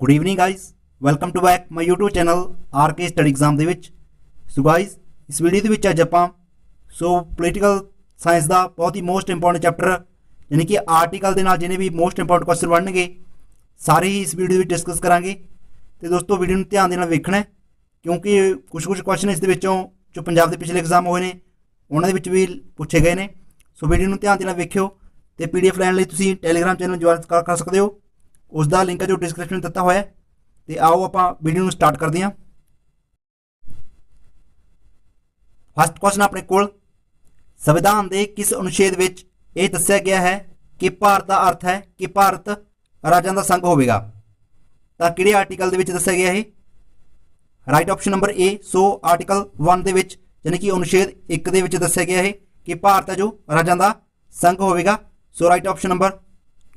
Good evening guys, welcome to back my YouTube channel R K study exam ਦੇ ਵਿੱਚ। So guys इस video ਦੇ ਵਿੱਚ ਅੱਜ ਆਪਾਂ ਪੋਲੀਟੀਕਲ ਸਾਇੰਸ ਦਾ ਬਹੁਤ ਹੀ ਮੋਸਟ ਇੰਪੋਰਟੈਂਟ ਚੈਪਟਰ यानी कि आर्टिकल ਦੇ ਨਾਲ ਜਿਹਨੇ ਵੀ ਮੋਸਟ ਇੰਪੋਰਟੈਂਟ ਕੁਐਸਚਨ ਬਣਨਗੇ ਸਾਰੇ ਹੀ ਇਸ ਵੀਡੀਓ ਦੇ ਵਿੱਚ ਡਿਸਕਸ ਕਰਾਂਗੇ। ਤੇ ਦੋਸਤੋ ਵੀਡੀਓ ਨੂੰ ਧਿਆਨ ਦੇ ਨਾਲ ਵੇਖਣਾ ਕਿਉਂਕਿ ਕੁਝ ਕੁਐਸਚਨ ਇਸ ਦੇ ਵਿੱਚੋਂ ਜੋ ਪੰਜਾਬ ਦੇ ਪਿਛਲੇ ਐਗਜ਼ਾਮ ਹੋਏ ਨੇ ਉਹਨਾਂ ਦੇ ਵਿੱਚ ਵੀ ਪੁੱਛੇ ਗਏ ਨੇ। ਸੋ ਵੀਡੀਓ ਨੂੰ ਧਿਆਨ ਦੇ ਨਾਲ ਵੇਖਿਓ ਤੇ ਪੀਡੀਐਫ ਲੈਣ ਲਈ ਤੁਸੀਂ ਟੈਲੀਗ੍ਰਾਮ ਚੈਨਲ ਜੁਆਇਨ ਕਰ ਸਕਦੇ ਹੋ, ਉਸ ਦਾ ਲਿੰਕ ਹੈ ਜੋ ਡਿਸਕ੍ਰਿਪਸ਼ਨ ਦਿੱਤਾ ਹੋਇਆ। ਤੇ ਆਓ ਆਪਾਂ ਵੀਡੀਓ ਨੂੰ ਸਟਾਰਟ ਕਰਦੇ ਹਾਂ। फस्ट क्वेश्चन अपने कोल संविधान के किस अनुच्छेद विच यह दस्सिया गया है कि भारत का अर्थ है कि भारत राज्यों का संघ होगा। तो किहड़े आर्टिकल दे विच दस्सिया गया है? राइट ऑप्शन नंबर ए। सो आर्टिकल 1 दे विच यानी कि अनुच्छेद 1 दे विच दस्सिया गया है कि भारत है जो राज्यों का संघ होगा। So right option number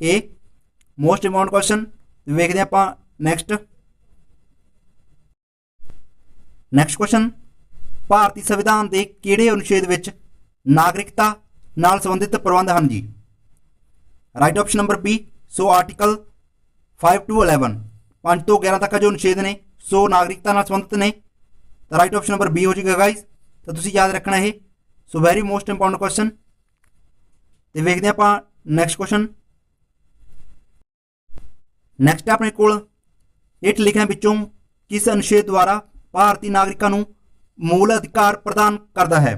A most important question. देखते हैं आप नैक्सट क्वेश्चन भारतीय संविधान के किहड़े अनुच्छेद विच नागरिकता नाल संबंधित प्रबंध हैं जी? Right option number B. So article 5 to 11 5 तो 11 तक जो अनुच्छेद ने सो नागरिकता नाल संबंधित ने। तो राइट ऑप्शन नंबर बी हो जाएगा गाइज। तो तुसीं याद रखना है। सो वैरी मोस्ट इंपोर्टेंट क्वेश्चन। तो देखते हैं आप नैक्सट क्वेश्चन। नैक्सट अपने कोल हेठ लिखियां विचों किस अनुच्छेद द्वारा भारतीय नागरिकां नूं मूल अधिकार प्रदान करता है?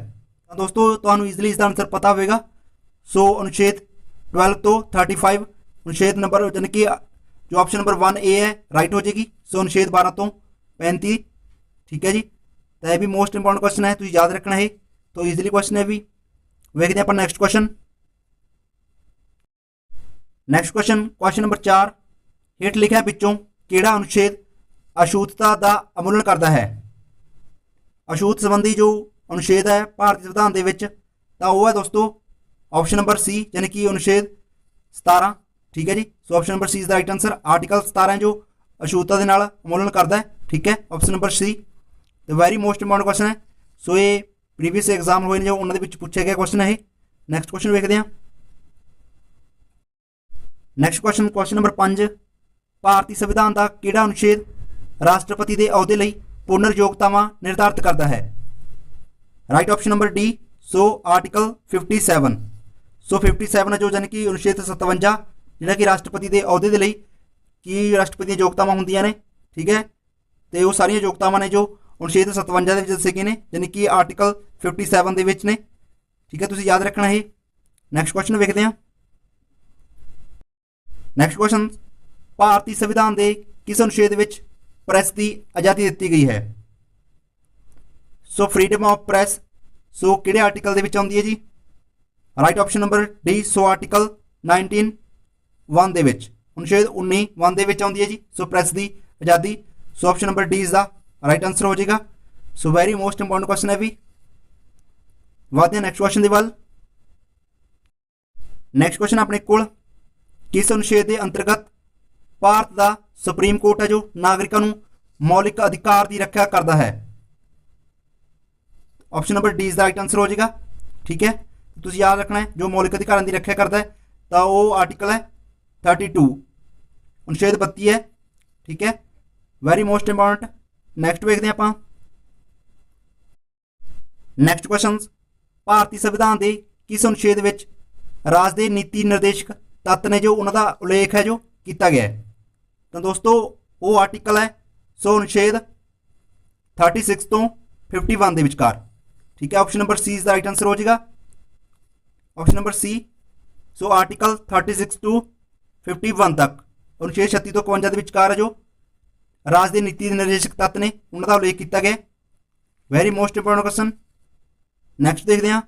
तो दोस्तों तुहानूं ईजिली इसका आंसर पता होगा। सो अनुच्छेद 12 तो 35 अनुच्छेद नंबर यानी कि जो ऑप्शन नंबर 1 ए है राइट हो जाएगी। सो अनुच्छेद 12 तो 35 ठीक है जी। तो यह भी मोस्ट इंपोर्टेंट क्वेश्चन है, तुझे याद रखना है। तो ईजिली क्वेश्चन है भी। देखते हैं अपन next question. Next question number 4 हेठ लिखा पिछों किहड़ा अनुच्छेद अछूतता का अमूलन करता है? अछूत संबंधी जो अनुच्छेद है भारतीय संविधान के विच तो वह है दोस्तों ऑप्शन नंबर सी यानी कि अनुच्छेद 17 ठीक है जी। So option number C is the right answer. Article 17 जो अछूतता के नाल अमूलन करता है ठीक है, ऑप्शन नंबर सी। तो वैरी मोस्ट इंपोर्टेंट क्वेश्चन है। सो ये प्रीवियस एग्जाम हुए जो उन्होंने पूछा गया क्वेश्चन है। नैक्सट क्वेश्चन देखते हैं। नैक्सट क्वेश्चन नंबर 5 भारतीय संविधान का किहड़ा अनुच्छेद राष्ट्रपति के अहुदे लई पुनर्योग्यतावां निर्धारित करता है? Right option number D. So article 57। सो 57 है जो यानी कि अनुच्छेद 57 जिहड़ा कि राष्ट्रपति के अहुदे के लिए की राष्ट्रपति योग्यतावां होंदियां ने ठीक है। तो वो सारियां योग्यतावां ने जो अनुच्छेद 57 के दस्से गए हैं यानी कि आर्टिकल 57 के विच ने ठीक है, तुसीं याद रखना है। नैक्सट क्वेश्चन देखते हैं। नैक्सट क्वेश्चन भारतीय संविधान के किस अनुच्छेद विच प्रेस की आज़ादी दी गई है? So freedom of press so किहड़े आर्टिकल दे विच आउंदी है जी? Right option number D. So article 19 1 दे विच अनुच्छेद 19 1 दे विच आउंदी है जी। सो प्रेस की आज़ादी। सो option number D is the right answer हो जाएगा। सो वैरी मोस्ट इंपोर्टेंट क्वेश्चन है भी। बढ़ते हैं नैक्सट क्वेश्चन के वाल। नैक्सट क्वेश्चन अपने कोल किस अनुच्छेद के अंतर्गत भारत का सुप्रीम कोर्ट है जो नागरिकों मौलिक अधिकार की रक्षा करता है? Option number D is the right answer हो जाएगा ठीक है। तो याद रखना है जो मौलिक अधिकारों की रक्षा करता है तो वो आर्टिकल है 32 अनुच्छेद 32 है ठीक है, वैरी मोस्ट इंपोर्टेंट। नैक्सट देखते हैं आप। नैक्सट क्वेश्चन भारतीय संविधान के किस अनुच्छेद विच राज के नीति निर्देशक तत्त ने जो उन्होंने उल्लेख है जो किया गया है? तो दोस्तों वो आर्टिकल है सो अनुच्छेद 36 तो 51 के विचकार ठीक है। Option number C is the right answer हो जाएगा, option number C. So article 36 to 51 तक अनुच्छेद 36 तो 51 के विचकार है जो राज के नीति निर्देशक तत्त ने उन्होंने उल्लेख किया गया। Very most important question. Next देखते हैं।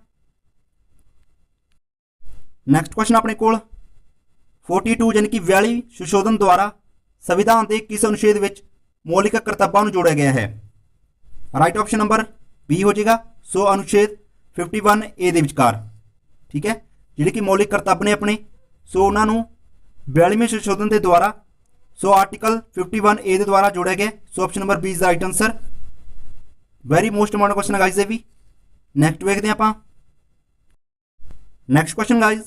नैक्सट क्वेश्चन अपने कोल 42 यानी कि 42 संशोधन द्वारा संविधान के किस अनुच्छेद विच मौलिक कर्तव्यों जोड़ा गया है? राइट ऑप्शन नंबर बी हो जाएगा। सो अनुच्छेद 51 ए के विचकार ठीक है, जिहड़े कि मौलिक कर्तव्य ने अपने सो उन्होंने 42वें संशोधन के द्वारा सो आर्टिकल 51 ए के द्वारा जोड़ा गया। So option number B is the right answer. Very most important question guys ये भी। नैक्सट देखते हैं आप। नैक्सट क्वेश्चन गाइज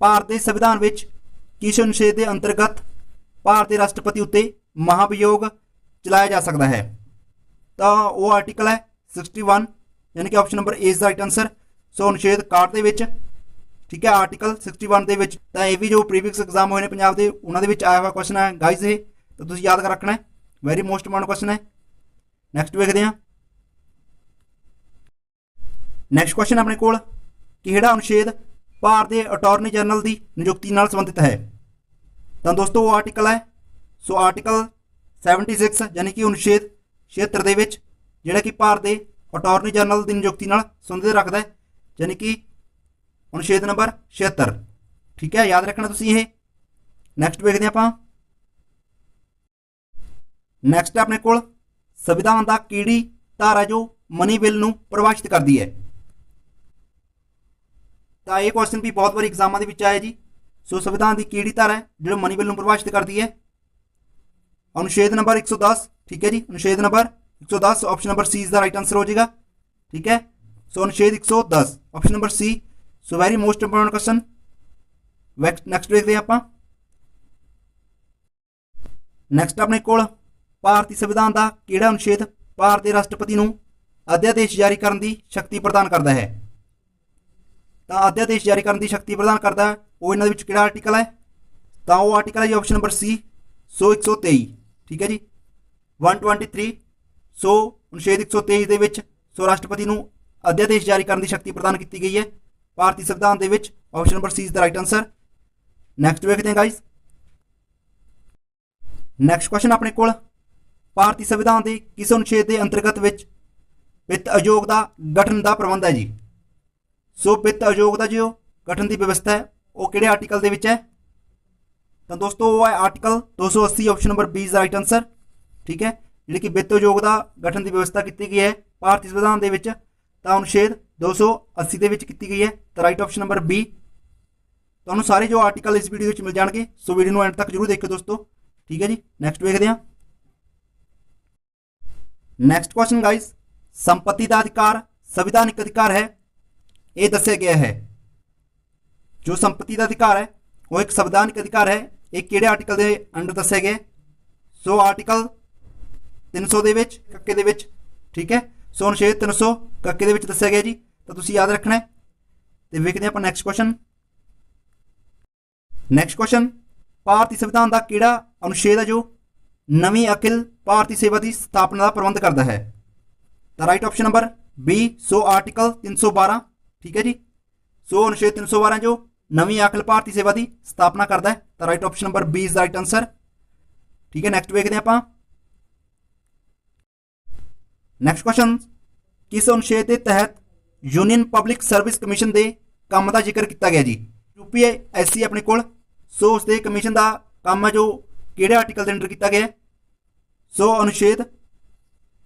भारत के संविधान विच किस अनुच्छेद के अंतर्गत भारत के राष्ट्रपति उत्ते महाभियोग चलाया जा सकता है। तो वो आर्टिकल है 61, यानी कि option number A is the right answer. So अनुच्छेद 61 ਦੇ ਵਿੱਚ, ठीक है, आर्टिकल 61 ਦੇ ਵਿੱਚ। ਤਾਂ ਇਹ ਵੀ ਜੋ ਪ੍ਰੀਵੀਅਸ ਐਗਜ਼ਾਮ ਹੋਏ ਨੇ ਪੰਜਾਬ ਦੇ ਉਹਨਾਂ ਦੇ ਵਿੱਚ ਆਇਆ ਹੋਇਆ ਕੁਐਸਚਨ ਹੈ ਗਾइस ਇਹ, ਤਾਂ ਤੁਸੀਂ ਯਾਦ ਕਰ ਰੱਖਣਾ ਹੈ, ਵੈਰੀ ਮੋਸਟ ਇੰਪੋਰਟੈਂਟ ਕੁਐਸਚਨ ਹੈ। ਨੈਕਸਟ ਵੇਖਦੇ ਹਾਂ। ਨੈਕਸਟ ਕੁਐਸਚਨ ਆਪਣੇ ਕੋਲ, ਕਿਹੜਾ ਅਨੁਛੇਦ ਭਾਰਤ ਦੇ ਅਟਾਰਨੀ ਜਨਰਲ ਦੀ ਨਿਯੁਕਤੀ ਨਾਲ ਸੰਬੰਧਿਤ ਹੈ। ਤਾਂ ਦੋਸਤੋ ਉਹ ਆਰਟੀਕਲ ਹੈ, ਸੋ ਆਰਟੀਕਲ 76 ਯਾਨੀ ਕਿ ਅਨੁਛੇਦ 76 ਦੇ ਵਿੱਚ, ਜਿਹੜਾ ਕਿ ਭਾਰਤ ਦੇ ਅਟਾਰਨੀ ਜਨਰਲ ਦੀ ਨਿਯੁਕਤੀ ਨਾਲ ਸੰਬੰਧਿਤ ਰੱਖਦਾ ਹੈ, ਯਾਨੀ ਕਿ ਅਨੁਛੇਦ ਨੰਬਰ 76, ਠੀਕ ਹੈ, ਯਾਦ ਰੱਖਣਾ ਤੁਸੀਂ ਇਹ। ਨੈਕਸਟ ਵੇਖਦੇ ਆਪਾਂ। ਨੈਕਸਟ ਆਪਣੇ ਕੋਲ ਸੰਵਿਧਾਨ ਦਾ ਕਿਹੜੀ ਧਾਰਾ ਜੋ ਮਨੀ ਬਿੱਲ ਨੂੰ ਪਰਿਭਾਸ਼ਿਤ ਕਰਦੀ ਹੈ। ਤਾਂ ਇਹ ਕੁਐਸਚਨ ਵੀ ਬਹੁਤ ਵਾਰੀ ਐਗਜ਼ਾਮਾਂ ਦੇ ਵਿੱਚ ਆਇਆ ਜੀ। ਸੋ ਸੰਵਿਧਾਨ ਦੀ ਕਿਹੜੀ ਧਾਰਾ ਹੈ ਜਿਹੜਾ ਮਨੀ ਬਿੱਲ ਨੂੰ ਪਰਿਭਾਸ਼ਿਤ ਕਰਦੀ ਹੈ। अनुच्छेद नंबर 110, ठीक है जी, अनुच्छेद number 110 option number C is the right answer हो जाएगा, ठीक है। सो अनुच्छेद 110 option number C. So very most important question. Next देखते हैं आप। नैक्सट अपने कोल भारतीय संविधान का किहड़ा अनुच्छेद भारत के राष्ट्रपति को अध्यादेश जारी करने की शक्ति प्रदान करता है। तो अध्यादेश जारी करने की शक्ति प्रदान करता है वो इन्होंने किहड़ा आर्टिकल है। तो वो आर्टिकल है जी ऑप्शन नंबर सी। सो 123, ठीक है जी, 123। सो अनुच्छेद 123 ਦੇ ਵਿੱਚ ਸੋ ਰਾਸ਼ਟਰਪਤੀ ਨੂੰ ਅਧਿਆਦੇਸ਼ ਜਾਰੀ ਕਰਨ ਦੀ ਸ਼ਕਤੀ ਪ੍ਰਦਾਨ ਕੀਤੀ ਗਈ ਹੈ ਭਾਰਤੀ ਸੰਵਿਧਾਨ ਦੇ ਵਿੱਚ। Option number C is the right answer. Next ਵੇਖਦੇ ਹਾਂ ਗਾइस। ਨੈਕਸਟ ਕੁਐਸਚਨ ਆਪਣੇ ਕੋਲ, ਭਾਰਤੀ ਸੰਵਿਧਾਨ ਦੇ ਕਿਸ ਅਨੁਛੇਦ ਦੇ ਅੰਤਰਗਤ ਵਿੱਚ ਵਿੱਤ ਆਯੋਗ ਦਾ ਗਠਨ ਦਾ ਪ੍ਰਬੰਧ ਹੈ ਜੀ। ਸੋ ਵਿੱਤ ਆਯੋਗ ਦਾ ਜੋ ਗਠਨ ਦੀ ਵਿਵਸਥਾ ਹੈ ਉਹ ਕਿਹੜੇ ਆਰਟੀਕਲ ਦੇ ਵਿੱਚ ਹੈ। तो दोस्तों वो है article 280 option number B is the right answer, ठीक है, जी कि वित्त आयोग का गठन की व्यवस्था की गई है भारतीय संविधान के विच। तो अनुच्छेद 280 के विच की गई है, तो राइट ऑप्शन नंबर बी। तो सारे जो आर्टिकल इस वीडियो में मिल जाएंगे, सो वीडियो को एंड तक जरूर देखियो दोस्तों, ठीक है जी। नैक्सट देखते हैं। नैक्सट क्वेश्चन गाइस, संपत्ति का अधिकार संविधानिक अधिकार है ये दस्या गया है। जो संपत्ति का अधिकार है वो एक संवैधानिक अधिकार है, एक किहड़े आर्टिकल के अंडर दस्या गया। सो आर्टिकल 300 ਦੇ ਵਿੱਚ ਕੱਕੇ ਦੇ ਵਿੱਚ, ठीक है। सो अनुच्छेद 300 ਕੱਕੇ ਦੇ ਵਿੱਚ ਦੱਸਿਆ ਗਿਆ ਜੀ, ਤਾਂ ਤੁਸੀਂ ਯਾਦ ਰੱਖਣਾ ਹੈ। ਤੇ ਵੇਖਦੇ ਆਪਾਂ ਨੈਕਸਟ ਕੁਐਸਚਨ। ਨੈਕਸਟ ਕੁਐਸਚਨ, ਭਾਰਤੀ ਸੰਵਿਧਾਨ ਦਾ ਕਿਹੜਾ ਅਨੁਛੇਦ ਹੈ ਜੋ ਨਵੀਂ ਅਖਿਲ ਭਾਰਤੀ ਸੇਵਾ ਦੀ ਸਥਾਪਨਾ ਦਾ ਪ੍ਰਬੰਧ ਕਰਦਾ ਹੈ। ਤਾਂ right option number B. So article 312, ठीक है जी। सो अनुच्छेद 312 जो नवीं अखिल भारतीय सेवा की स्थापना करता है, तो right option number B is the right answer, ठीक है। नैक्सट देखते हैं आप। नैक्सट क्वेश्चन, किस अनुच्छेद के तहत यूनियन पब्लिक सर्विस कमीशन के काम का जिक्र किया गया जी। UPSC अपने कोल, सो उसके कमीशन का काम है जो किहड़े आर्टिकल के अंडर किया गया। सो अनुच्छेद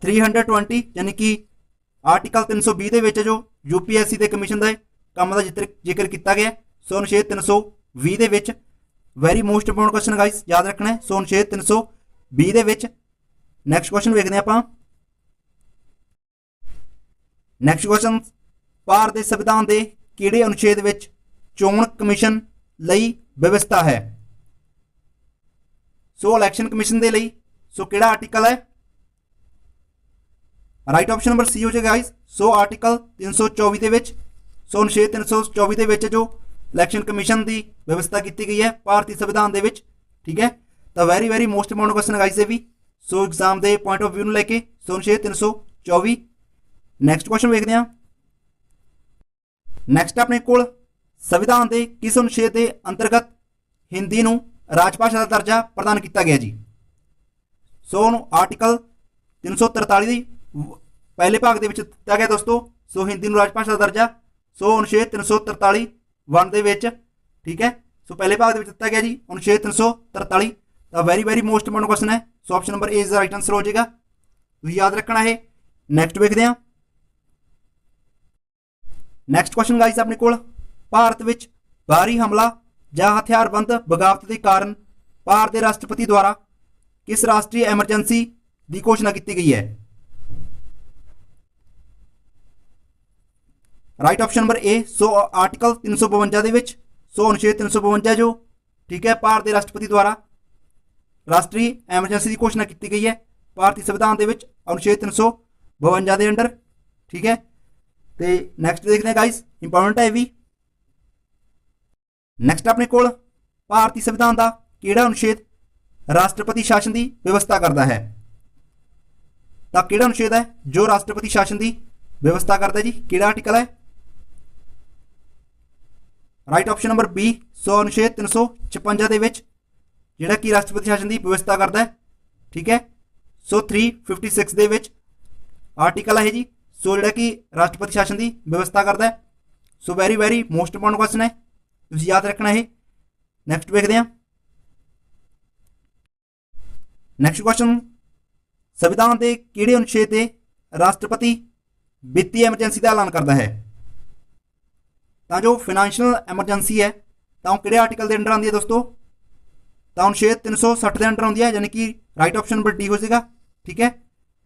320 यानी कि आर्टिकल 320 के विच जो UPSC के कमीशन के काम का जिक्र किया गया। सो अनुच्छेद 320 ਦੇ ਵਿੱਚ ਵੈਰੀ ਮੋਸਟ ਇੰਪੋਰਟੈਂਟ ਕੁਐਸਚਨ ਗਾइस, याद रखना है। सो अनुच्छेद 320 ਦੇ ਵਿੱਚ। ਨੈਕਸਟ ਕੁਐਸਚਨ ਵੇਖਦੇ ਆਪਾਂ। ਨੈਕਸਟ ਕੁਐਸਚਨ, ਭਾਰਤ ਦੇ ਸੰਵਿਧਾਨ ਦੇ ਕਿਹੜੇ ਅਨੁਛੇਦ ਵਿੱਚ ਚੋਣ ਕਮਿਸ਼ਨ ਲਈ ਵਿਵਸਥਾ ਹੈ। ਸੋ ਇਲੈਕਸ਼ਨ ਕਮਿਸ਼ਨ ਦੇ ਲਈ ਸੋ ਕਿਹੜਾ ਆਰਟੀਕਲ ਹੈ। ਰਾਈਟ ਆਪਸ਼ਨ ਨੰबर ਸੀ ਹੋ ਜਾਏਗਾ ਗਾइस। ਸੋ ਆਰਟੀਕਲ 324 ਦੇ ਵਿੱਚ। ਸੋ अनुच्छेद 324 ਦੇ ਵਿੱਚ ਜੋ इलैक्शन कमीशन की व्यवस्था की गई है भारतीय संविधान के, ठीक है। तो very most important question guys ये भी, सो एग्जाम के पॉइंट ऑफ व्यू लैके। सो अनुच्छेद 324। नैक्सट क्वेश्चन देखते हैं। नैक्सट अपने कोल संविधान के किस अनुच्छेद के अंतर्गत हिंदी को राजभाषा का दर्जा प्रदान किया गया जी। सो आर्टिकल 343 पहले भाग के दिता गया दोस्तों। सो हिंदी को राजभाषा का दर्जा। सो अनुच्छेद 343 1 ਦੇ ਵਿੱਚ, ठीक है। सो पहले भाग में दिता गया जी अनुच्छेद 343। तो वेरी मोस्ट इंपोर्टेंट क्वेश्चन है। सो option number A is the right answer हो जाएगा, तो याद रखना है। नैक्सट देखते हैं। नैक्सट क्वेश्चन गाइस अपने कोल, भारत में बाहरी हमला या हथियारबंद बगावत के कारण भारत के राष्ट्रपति द्वारा किस राष्ट्रीय एमरजेंसी की घोषणा की गई है। राइट ऑप्शन नंबर ए। सो आर्टिकल 352 ਦੇ ਵਿੱਚ। सो अनुच्छेद 352 जो, ठीक है, भारत के राष्ट्रपति द्वारा ਰਾਸ਼ਟਰੀ ਐਮਰਜੈਂਸੀ ਦੀ ਘੋਸ਼ਣਾ ਕੀਤੀ ਗਈ ਹੈ ਭਾਰਤੀ ਸੰਵਿਧਾਨ ਦੇ ਵਿੱਚ ਅਨੁਛੇਦ 352 ਦੇ ਅੰਡਰ। ਠੀਕ ਹੈ, ਤੇ ਨੈਕਸਟ ਦੇਖਦੇ ਹਾਂ ਗਾइस, ਇੰਪੋਰਟੈਂਟ ਹੈ ਵੀ। ਨੈਕਸਟ ਆਪਣੇ ਕੋਲ ਭਾਰਤੀ ਸੰਵਿਧਾਨ ਦਾ ਕਿਹੜਾ ਅਨੁਛੇਦ ਰਾਸ਼ਟਰਪਤੀ ਸ਼ਾਸਨ ਦੀ ਵਿਵਸਥਾ ਕਰਦਾ ਹੈ? ਤਾਂ ਕਿਹੜਾ ਅਨੁਛੇਦ ਹੈ ਜੋ ਰਾਸ਼ਟਰਪਤੀ ਸ਼ਾਸਨ ਦੀ ਵਿਵਸਥਾ ਕਰਦਾ ਜੀ? ਕਿਹੜਾ ਆਰਟੀਕਲ ਹੈ? Right option number B. So ਅਨੁਛੇਦ 356 ਦੇ ਵਿੱਚ ਜਿਹੜਾ ਕਿ ਰਾਸ਼ਟਰਪਤੀ ਸ਼ਾਸਨ ਦੀ ਵਿਵਸਥਾ ਕਰਦਾ ਹੈ। ਠੀਕ ਹੈ, ਸੋ 356 ਦੇ ਵਿੱਚ ਆਰਟੀਕਲ ਹੈ ਜੀ, ਸੋ ਜਿਹੜਾ ਕਿ ਰਾਸ਼ਟਰਪਤੀ ਸ਼ਾਸਨ ਦੀ ਵਿਵਸਥਾ ਕਰਦਾ ਹੈ। So very most important question ਹੈ, ਤੁਸੀਂ ਯਾਦ ਰੱਖਣਾ ਇਹ। ਨੈਕਸਟ ਵੇਖਦੇ ਹਾਂ। ਨੈਕਸਟ ਕੁਐਸਚਨ, ਸੰਵਿਧਾਨ ਦੇ ਕਿਹੜੇ ਅਨੁਛੇਦ ਤੇ ਰਾਸ਼ਟਰਪਤੀ ਵਿੱਤੀ ਐਮਰਜੈਂਸੀ ਦਾ ਐਲਾਨ ਕਰਦਾ ਹੈ? ਤਾਂ ਜੋ ਫਾਈਨੈਂਸ਼ੀਅਲ ਐਮਰਜੈਂਸੀ ਹੈ ਤਾਂ ਉਹ ਕਿਹੜੇ ਆਰਟੀਕਲ ਦੇ ਅੰਡਰ ਆਉਂਦੀ ਹੈ ਦੋਸਤੋ? ਤਾਂ ਅਨੁਛੇਦ 360 ਦੇ ਅੰਡਰ ਆਉਂਦੀ ਹੈ, ਯਾਨੀ ਕਿ ਰਾਈਟ ਆਪਸ਼ਨ ਨੰਬਰ ਡੀ ਹੋ ਜਾਏਗਾ। ਠੀਕ ਹੈ,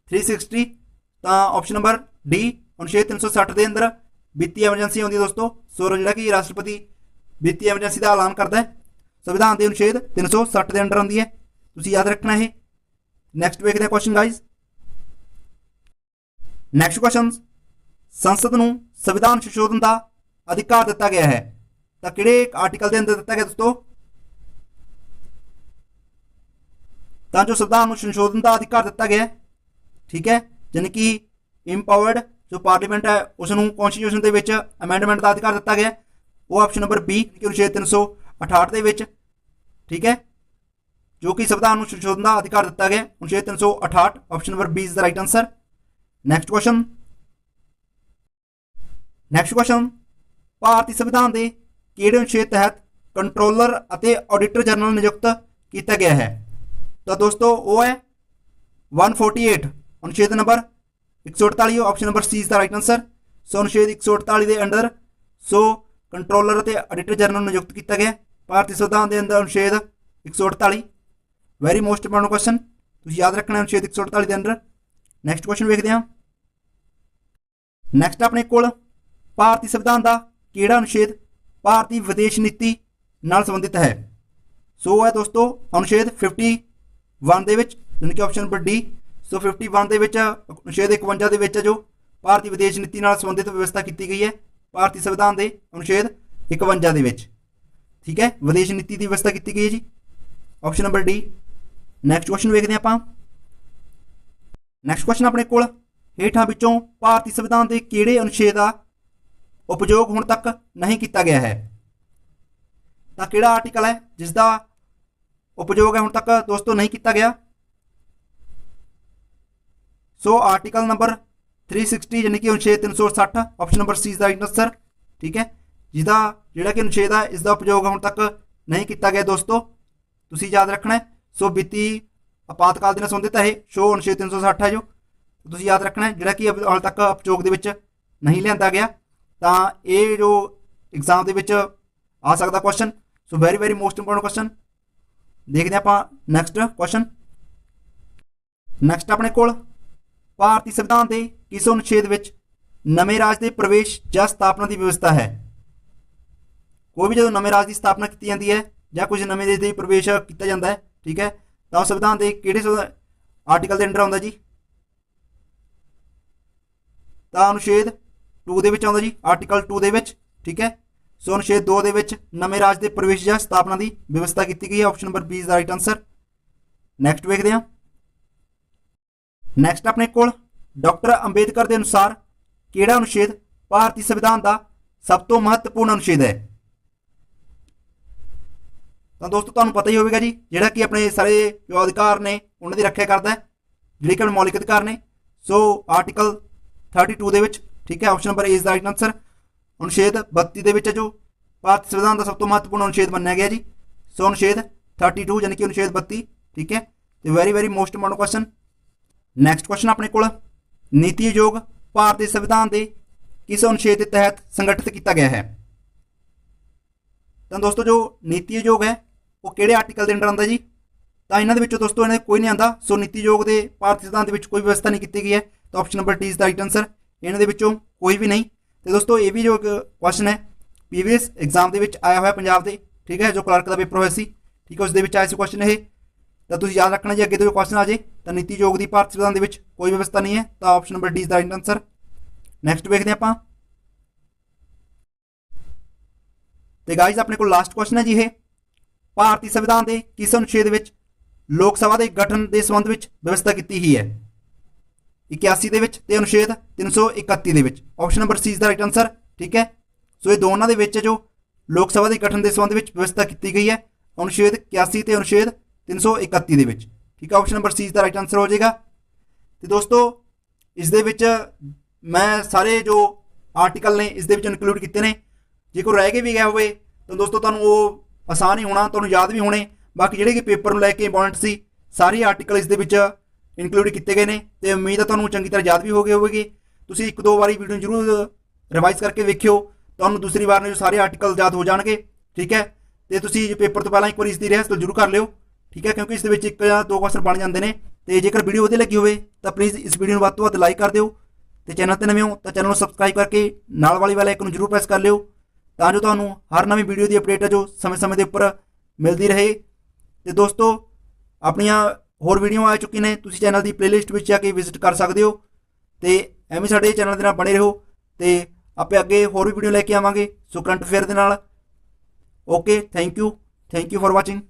360 ਤਾਂ ਆਪਸ਼ਨ ਨੰबर ਡੀ ਅਨੁਛੇਦ 360 ਦੇ ਅੰਦਰ ਵਿੱਤੀ ਐਮਰਜੈਂਸੀ ਆਉਂਦੀ ਹੈ ਦੋਸਤੋ। ਸੋ ਜਿਹੜਾ ਕਿ ਰਾਸ਼ਟਰਪਤੀ ਵਿੱਤੀ ਐਮਰਜੈਂਸੀ ਦਾ ਐਲਾਨ ਕਰਦਾ ਹੈ ਸੰਵਿਧਾਨ ਦੇ ਅਨੁਛੇਦ 360 ਦੇ ਅੰਡਰ ਆਉਂਦੀ ਹੈ, ਤੁਸੀਂ ਯਾਦ ਰੱਖਣਾ ਇਹ। ਨੈਕਸਟ ਵੇਖਦੇ ਹਾਂ ਕੁਐਸਚਨ ਗਾइस। ਨੈਕਸਟ ਕੁਐਸਚਨ, ਸੰਸਦ ਨੂੰ ਸੰਵਿਧਾਨ ਸੰਸ਼ੋਧਨ ਦਾ ਅਧਿਕਾਰ ਦਿੱਤਾ ਗਿਆ ਹੈ ਤਾਂ ਕਿਹੜੇ ਆਰਟੀਕਲ ਦੇ ਅੰਦਰ ਦਿੱਤਾ ਗਿਆ ਦੋਸਤੋ? ਤਾਂ ਜੋ ਸੰਵਿਧਾਨ ਨੂੰ ਸੰਸ਼ੋਧਨ ਦਾ ਅਧਿਕਾਰ ਦਿੱਤਾ ਗਿਆ ਹੈ, ਠੀਕ ਹੈ, ਯਾਨੀ ਕਿ ਇੰਪਾਵਰਡ ਜੋ ਪਾਰਲੀਮੈਂਟ ਹੈ ਉਸ ਨੂੰ ਕਨਸਟੀਟਿਊਸ਼ਨ ਦੇ ਵਿੱਚ ਅਮੈਂਡਮੈਂਟ ਦਾ ਅਧਿਕਾਰ ਦਿੱਤਾ ਗਿਆ, ਉਹ ਆਪਸ਼ਨ ਨੰਬਰ ਬੀ ਕਿ ਅਨੁਛੇਦ 368 ਦੇ ਵਿੱਚ। ਠੀਕ ਹੈ, ਜੋ ਕਿ ਸੰਵਿਧਾਨ ਨੂੰ ਸੰਸ਼ੋਧਨ ਦਾ ਅਧਿਕਾਰ ਦਿੱਤਾ ਗਿਆ ਅਨੁਛੇਦ 368, option number B is the right answer. Next question, ਭਾਰਤੀ ਸੰਵਿਧਾਨ ਦੇ ਕਿਹੜੇ ਅਨੁਛੇਦ ਤਹਿਤ ਕੰਟਰੋਲਰ ਅਤੇ ਆਡੀਟਰ ਜਨਰਲ ਨਿਯੁਕਤ ਕੀਤਾ ਗਿਆ ਹੈ? ਤਾਂ ਦੋਸਤੋ ਉਹ ਹੈ 148 ਅਨੁਛੇਦ ਨੰਬਰ 148, option number C is the right answer. So ਅਨੁਛੇਦ 148 ਦੇ ਅੰਡਰ ਸੋ ਕੰਟਰੋਲਰ ਅਤੇ ਆਡੀਟਰ ਜਨਰਲ ਨਿਯੁਕਤ ਕੀਤਾ ਗਿਆ ਭਾਰਤੀ ਸੰਵਿਧਾਨ ਦੇ ਅੰਦਰ ਅਨੁਛੇਦ 148। ਵੈਰੀ ਮੋਸਟ ਇੰਪੋਰਟੈਂਟ ਕੁਐਸਚਨ, ਤੁਸੀਂ ਯਾਦ ਰੱਖਣਾ ਅਨੁਛੇਦ 148 ਦੇ ਅੰਡਰ। ਨੈਕਸਟ ਕੁਐਸਚਨ ਵੇਖਦੇ ਹਾਂ। ਨੈਕਸਟ ਆਪਣੇ ਕੋਲ ਭਾਰਤੀ ਸੰਵਿਧਾਨ ਦਾ ਕਿਹੜਾ ਅਨੁਛੇਦ ਭਾਰਤੀ ਵਿਦੇਸ਼ ਨੀਤੀ ਨਾਲ ਸੰਬੰਧਿਤ ਹੈ? ਸੋ ਹੈ ਦੋਸਤੋ ਅਨੁਛੇਦ 51 ਦੇ ਵਿੱਚ, ਯਾਨੀ ਕਿ ਆਪਸ਼ਨ ਨੰਬਰ ਡੀ। ਸੋ 51 ਦੇ ਵਿੱਚ ਅਨੁਛੇਦ 51 ਦੇ ਵਿੱਚ ਜੋ ਭਾਰਤੀ ਵਿਦੇਸ਼ ਨੀਤੀ ਨਾਲ ਸੰਬੰਧਿਤ ਵਿਵਸਥਾ ਕੀਤੀ ਗਈ ਹੈ ਭਾਰਤੀ ਸੰਵਿਧਾਨ ਦੇ ਅਨੁਛੇਦ 51 ਦੇ ਵਿੱਚ। ਠੀਕ ਹੈ, ਵਿਦੇਸ਼ ਨੀਤੀ ਦੀ ਵਿਵਸਥਾ ਕੀਤੀ ਗਈ ਹੈ ਜੀ, option number D. Next question ਵੇਖਦੇ ਆਪਾਂ। ਨੈਕਸਟ ਕੁਐਸਚਨ ਆਪਣੇ ਕੋਲ ਹੇਠਾਂ ਵਿੱਚੋਂ ਭਾਰਤੀ ਸੰਵਿਧਾਨ ਦੇ ਕਿਹੜੇ ਅਨੁਛੇਦ ਦਾ ਉਪਯੋਗ ਹੁਣ ਤੱਕ ਨਹੀਂ ਕੀਤਾ ਗਿਆ ਹੈ? ਤਾਂ ਕਿਹੜਾ ਆਰਟੀਕਲ ਹੈ ਜਿਸ ਦਾ ਉਪਯੋਗ ਹੈ ਹੁਣ ਤੱਕ ਦੋਸਤੋ ਨਹੀਂ ਕੀਤਾ ਗਿਆ? ਸੋ ਆਰਟੀਕਲ ਨੰਬਰ 360 ਯਾਨੀ ਕਿ ਅਨੁਛੇਦ 360, option number C is the right answer. ਠੀਕ ਹੈ, ਜਿਹਦਾ ਜਿਹੜਾ ਕਿ ਅਨੁਛੇਦ ਹੈ ਇਸ ਦਾ ਉਪਯੋਗ ਹੁਣ ਤੱਕ ਨਹੀਂ ਕੀਤਾ ਗਿਆ ਦੋਸਤੋ, ਤੁਸੀਂ ਯਾਦ ਰੱਖਣਾ ਹੈ। ਸੋ ਵਿੱਤੀ ਆਪਾਤਕਾਲ ਦੇ ਨਾਲ ਸੰਬੰਧਿਤ ਹੈ ਇਹ, ਸ਼ੋ ਅਨੁਛੇਦ 360 ਹੈ ਜੋ ਤੁਸੀਂ ਯਾਦ ਰੱਖਣਾ ਹੈ, ਜਿਹੜਾ ਕਿ ਹਾਲ ਤੱਕ ਉਪਯੋਗ ਦੇ ਵਿੱਚ ਨਹੀਂ ਲਿਆਂਦਾ ਗਿਆ। ਤਾਂ ਇਹ ਜੋ ਐਗਜ਼ਾਮ ਦੇ ਵਿੱਚ ਆ ਸਕਦਾ question. So very most important question. ਦੇਖਦੇ ਆਪਾਂ ਨੈਕਸਟ ਕੁਐਸਚਨ। ਨੈਕਸਟ ਆਪਣੇ ਕੋਲ ਭਾਰਤੀ ਸੰਵਿਧਾਨ ਦੇ ਕਿਸ ਅਨੁਛੇਦ ਵਿੱਚ ਨਵੇਂ ਰਾਜ ਦੇ ਪ੍ਰਵੇਸ਼ ਜਾਂ ਸਥਾਪਨਾ ਦੀ ਵਿਵਸਥਾ ਹੈ? ਕੋਈ ਵੀ ਜਦੋਂ ਨਵੇਂ ਰਾਜ ਦੀ ਸਥਾਪਨਾ ਕੀਤੀ ਜਾਂਦੀ ਹੈ ਜਾਂ ਕੁਝ ਨਵੇਂ ਦੇਸ਼ ਦੇ ਪ੍ਰਵੇਸ਼ ਕੀਤਾ ਜਾਂਦਾ ਹੈ, ਠੀਕ ਹੈ, ਤਾਂ ਸੰਵਿਧਾਨ ਦੇ ਕਿਹੜੇ ਆਰਟੀਕਲ ਦੇ ਅੰਡਰ ਆਉਂਦਾ ਜੀ? ਤਾਂ ਅਨੁਛੇਦ 2 ਦੇ ਵਿੱਚ ਆਉਂਦਾ ਜੀ, ਆਰਟੀਕਲ 2 ਦੇ ਵਿੱਚ। ਠੀਕ ਹੈ, ਸੋ ਅਨੁਛੇਦ 2 ਦੇ ਵਿੱਚ ਨਵੇਂ ਰਾਜ ਦੇ ਪ੍ਰਵੇਸ਼ ਜਾਂ ਸਥਾਪਨਾ ਦੀ ਵਿਵਸਥਾ ਕੀਤੀ ਗਈ ਹੈ, option number B is the right answer. Next ਵੇਖਦੇ ਹਾਂ। ਨੈਕਸਟ ਆਪਣੇ ਕੋਲ ਡਾਕਟਰ ਅੰਬੇਦਕਰ ਦੇ ਅਨੁਸਾਰ ਕਿਹੜਾ ਅਨੁਛੇਦ ਭਾਰਤੀ ਸੰਵਿਧਾਨ ਦਾ ਸਭ ਤੋਂ ਮਹੱਤਵਪੂਰਨ ਅਨੁਛੇਦ ਹੈ? ਤਾਂ ਦੋਸਤੋ ਤੁਹਾਨੂੰ ਪਤਾ ਹੀ ਹੋਵੇਗਾ ਜੀ, ਜਿਹੜਾ ਕਿ ਆਪਣੇ ਸਾਰੇ ਜੋ ਅਧਿਕਾਰ ਨੇ ਉਹਨਾਂ ਦੀ ਰੱਖਿਆ ਕਰਦਾ ਹੈ, ਜਿਹੜੇ ਕਿ ਮੌਲਿਕ ਅਧਿਕਾਰ ਨੇ। ਸੋ ਆਰਟੀਕਲ 32 ਦੇ ਵਿੱਚ, ਠੀਕ ਹੈ, option number A is the right answer. ਅਨੁਛੇਦ 32 ਦੇ ਵਿੱਚ ਜੋ ਭਾਰਤੀ ਸੰਵਿਧਾਨ ਦਾ ਸਭ ਤੋਂ ਮਹੱਤਵਪੂਰਨ ਅਨੁਛੇਦ ਮੰਨਿਆ ਗਿਆ ਜੀ। ਸੋ ਅਨੁਛੇਦ 32 ਯਾਨੀ ਕਿ ਅਨੁਛੇਦ 32। ਠੀਕ ਹੈ, ਤੇ very most important question. Next question ਆਪਣੇ ਕੋਲ ਨੀਤੀ ਆਯੋਗ ਭਾਰਤੀ ਸੰਵਿਧਾਨ ਦੇ ਕਿਸ ਅਨੁਛੇਦ ਦੇ ਤਹਿਤ ਸੰਗਠਿਤ ਕੀਤਾ ਗਿਆ ਹੈ? ਤਾਂ ਦੋਸਤੋ ਜੋ ਨੀਤੀ ਆਯੋਗ ਹੈ ਉਹ ਕਿਹੜੇ ਆਰਟੀਕਲ ਦੇ ਅੰਡਰ ਆਉਂਦਾ ਜੀ? ਤਾਂ ਇਹਨਾਂ ਦੇ ਵਿੱਚੋਂ ਦੋਸਤੋ ਇਹਨਾਂ ਕੋਈ ਨਹੀਂ ਆਉਂਦਾ। ਸੋ ਨੀਤੀ ਆਯੋਗ ਦੇ ਭਾਰਤੀ ਸੰਵਿਧਾਨ ਦੇ ਵਿੱਚ ਕੋਈ ਵਿਵਸਥਾ ਨਹੀਂ ਕੀਤੀ ਗਈ ਹੈ, ਤਾਂ option number D is the right answer. ਇਹਨਾਂ ਦੇ ਵਿੱਚੋਂ ਕੋਈ ਵੀ ਨਹੀਂ। ਤੇ ਦੋਸਤੋ ਇਹ ਵੀ ਜੋ ਕੁਐਸਚਨ ਹੈ ਪੀਵੀਐਸ ਐਗਜ਼ਾਮ ਦੇ ਵਿੱਚ ਆਇਆ ਹੋਇਆ ਪੰਜਾਬ ਦੇ, ਠੀਕ ਹੈ, ਜੋ ਕਲਰਕ ਦਾ ਪੇਪਰ ਹੋਇਆ ਸੀ, ਠੀਕ ਹੈ, ਉਸ ਦੇ ਵਿੱਚ ਆਇਆ ਸੀ ਕੁਐਸਚਨ ਇਹ। ਤਾਂ ਤੁਸੀਂ ਯਾਦ ਰੱਖਣਾ ਜੇ ਅੱਗੇ ਤੋਂ ਕੁਐਸਚਨ ਆ ਜੇ ਤਾਂ ਨੀਤੀ ਆਯੋਗ ਦੀ ਭਾਰਤ ਸੰਵਿਧਾਨ ਦੇ ਵਿੱਚ ਕੋਈ ਵਿਵਸਥਾ ਨਹੀਂ ਹੈ, ਤਾਂ option number D is the right answer. Next ਵੇਖਦੇ ਆਪਾਂ। ਤੇ ਗਾਇਜ਼ ਆਪਣੇ ਕੋਲ ਲਾਸਟ ਕੁਐਸਚਨ ਹੈ ਜੀ ਇਹ, ਭਾਰਤੀ ਸੰਵਿਧਾਨ ਦੇ ਕਿਸ ਅਨੁਛੇਦ ਵਿੱਚ ਲੋਕ ਸਭਾ ਦੇ ਗਠਨ ਦੇ ਸੰਬੰਧ ਵਿੱਚ ਵਿਵਸਥਾ ਕੀਤੀ ਹੀ ਹੈ? 81 ਦੇ ਵਿੱਚ ਤੇ ਅਨੁਛੇਦ 331 ਦੇ ਵਿੱਚ। Option number C is the right answer. ਠੀਕ ਹੈ, ਸੋ ਇਹ ਦੋਨਾਂ ਦੇ ਵਿੱਚ ਜੋ ਲੋਕ ਸਭਾ ਦੇ ਗਠਨ ਦੇ ਸੰਬੰਧ ਵਿੱਚ ਵਿਵਸਥਾ ਕੀਤੀ ਗਈ ਹੈ ਅਨੁਛੇਦ 81 ਤੇ ਅਨੁਛੇਦ 331 ਦੇ ਵਿੱਚ। ਠੀਕ ਹੈ, option number C is the right answer ਹੋ ਜਾਏਗਾ। ਤੇ ਦੋਸਤੋ ਇਸ ਦੇ ਵਿੱਚ ਮੈਂ ਸਾਰੇ ਜੋ ਆਰਟੀਕਲ ਨੇ ਇਸ ਦੇ ਵਿੱਚ ਇਨਕਲੂਡ ਕੀਤੇ ਨੇ। ਜੇ ਕੋਈ ਰਹਿ ਕੇ ਵੀ ਗਿਆ ਹੋਵੇ ਤਾਂ ਦੋਸਤੋ ਤੁਹਾਨੂੰ ਉਹ ਆਸਾਨ ਹੀ ਹੋਣਾ, ਤੁਹਾਨੂੰ ਯਾਦ ਵੀ ਹੋਣੇ। ਬਾਕੀ ਜਿਹੜੇ ਕਿ ਪੇਪਰ ਨੂੰ ਲੈ ਕੇ ਇੰਪੋਰਟੈਂਟ ਸੀ ਸਾਰੇ ਆਰਟੀਕਲ ਇਸ ਦੇ ਵਿੱਚ ਇਨਕਲੂਡ ਕੀਤੇ ਗਏ ਨੇ, ਤੇ ਉਮੀਦ ਹੈ ਤੁਹਾਨੂੰ ਚੰਗੀ ਤਰ੍ਹਾਂ ਯਾਦ ਵੀ ਹੋ ਗਏ ਹੋਵੇਗੀ। ਤੁਸੀਂ ਇੱਕ ਦੋ ਵਾਰੀ ਵੀਡੀਓ ਜ਼ਰੂਰ ਰਿਵਾਈਜ਼ ਕਰਕੇ ਵੇਖਿਓ, ਤੁਹਾਨੂੰ ਦੂਸਰੀ ਵਾਰ ਨੂੰ ਸਾਰੇ ਆਰਟੀਕਲ ਯਾਦ ਹੋ ਜਾਣਗੇ। ਠੀਕ ਹੈ, ਤੇ ਤੁਸੀਂ ਪੇਪਰ ਤੋਂ ਪਹਿਲਾਂ ਇੱਕ ਵਾਰੀ ਇਸ ਦੀ ਰਿਹਰਸਲ ਜ਼ਰੂਰ ਕਰ ਲਿਓ। ਠੀਕ ਹੈ, ਕਿਉਂਕਿ ਇਸ ਦੇ ਵਿੱਚ ਇੱਕ ਜਾਂ ਦੋ ਕੁਐਸਚਨ ਬਣ ਜਾਂਦੇ ਨੇ। ਤੇ ਜੇਕਰ ਵੀਡੀਓ ਵਧੀਆ ਲੱਗੀ ਹੋਵੇ ਤਾਂ ਪਲੀਜ਼ ਇਸ ਵੀਡੀਓ ਨੂੰ ਵੱਧ ਤੋਂ ਵੱਧ ਲਾਈਕ ਕਰ ਦਿਓ, ਤੇ ਚੈਨਲ ਤੇ ਨਵੇਂ ਹੋ ਤਾਂ ਚੈਨਲ ਨੂੰ ਸਬਸਕ੍ਰਾਈਬ ਕਰਕੇ ਨਾਲ ਵਾਲੀ ਵਾਲਾ ਆਈਕਨ ਨੂੰ ਜ਼ਰੂਰ ਪ੍ਰੈਸ ਕਰ ਲਿਓ, ਤਾਂ ਜੋ ਤੁਹਾਨੂੰ ਹਰ ਨਵੀਂ ਵੀਡੀਓ ਦੀ ਅਪਡੇਟ ਹੈ ਜੋ ਸਮੇਂ-ਸਮੇਂ ਦੇ ਉੱਪਰ ਮਿਲਦੀ ਰਹੇ। ਤੇ ਦੋਸਤੋ ਆਪਣੀਆਂ ਹੋਰ ਵੀਡੀਓ ਆ ਚੁੱਕੀ ਨੇ, ਤੁਸੀਂ ਚੈਨਲ ਦੀ ਪਲੇਲਿਸਟ ਵਿੱਚ ਜਾ ਕੇ ਵਿਜ਼ਿਟ ਕਰ ਸਕਦੇ ਹੋ। ਤੇ ਐਵੇਂ ਸਾਡੇ ਚੈਨਲ ਦੇ ਨਾਲ ਬਣੇ ਰਹੋ, ਤੇ ਆਪੇ ਅੱਗੇ ਹੋਰ ਵੀ ਵੀਡੀਓ ਲੈ ਕੇ ਆਵਾਂਗੇ ਸੋ ਕਰੰਟ ਅਫੇਅਰ ਦੇ ਨਾਲ। Okay, thank you for watching.